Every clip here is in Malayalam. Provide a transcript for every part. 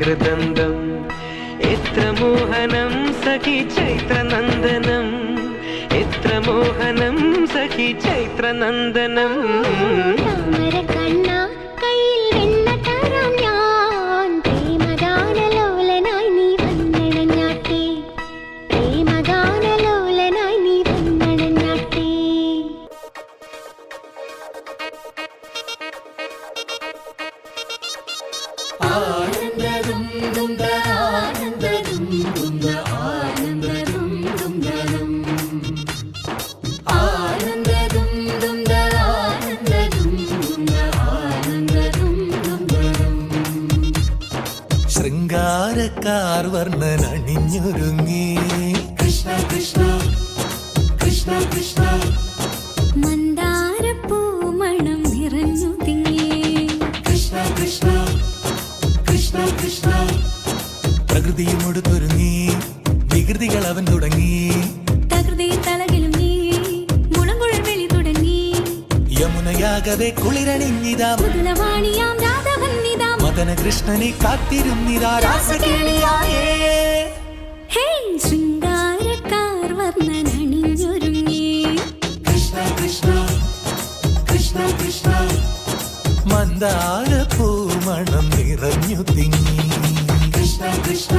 ഹൃദന്തം എത്ര മോഹനം സഖി ചൈത്രനന്ദനം എത്ര മോഹനം സഖി ചൈത്രനന്ദനം ശൃംഗാരക്കാർ വർണ്ണനണിഞ്ഞൊരുങ്ങി കൃഷ്ണ കൃഷ്ണ കൃഷ്ണ കൃഷ്ണ മന്ദാരപ്പൂമണം നിറഞ്ഞു തിങ്ങി കൃഷ്ണ കൃഷ്ണ കൃഷ്ണ കൃഷ്ണ പ്രകൃതിയും ഒടുത്തൊരുങ്ങി വികൃതികൾ അവൻ തുടങ്ങി തകൃതിയിൽ തലകിലും നീ മുളങ്കുഴൽ വെളി തുടങ്ങി യമുനയാകവെ കുളിരണിഞ്ഞിതാ മുതലവാണിയാം രാധവന്നിതാ മദന കൃഷ്ണനെ കാത്തിരുന്നിതാ രാസകേളിയായേ ഹേ ശൃംഗാരക്കാർ വർണ്ണനണിഞ്ഞൊരുങ്ങി കൃഷ്ണ കൃഷ്ണ കൃഷ്ണ കൃഷ്ണ മന്ദാരപ്പൂമണം നിറഞ്ഞു തിങ്ങി കൃഷ്ണ കൃഷ്ണ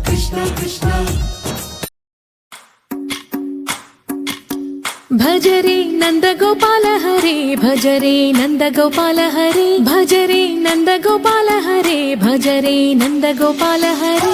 കൃഷ്ണ കൃഷ്ണ ഭജരേ നന്ദഗോപാല ഹരേ ഭജരേ നന്ദഗോപാല ഹരേ ഭജരേ നന്ദഗോപാല ഹരേ ഭജരേ നന്ദഗോപാല ഹരേ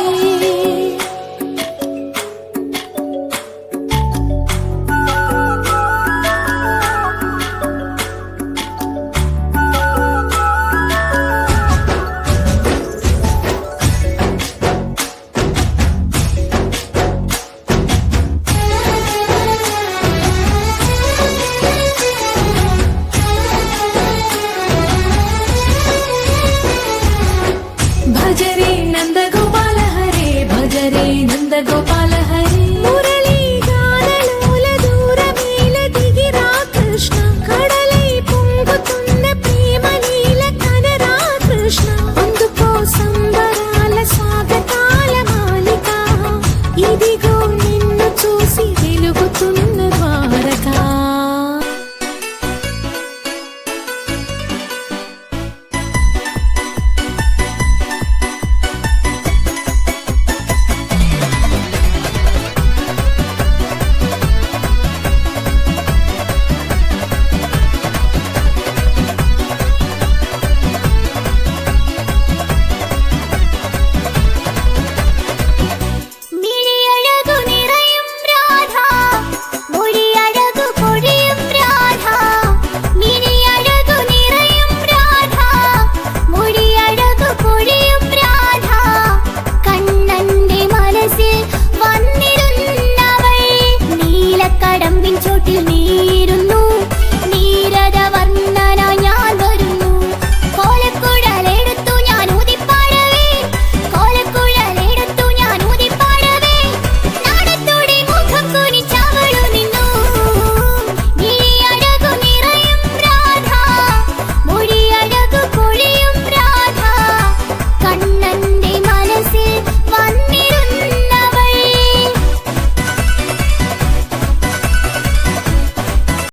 ഭജരേ നന്ദഗോപാല ഹരേ ഭജരേ നന്ദഗോപാല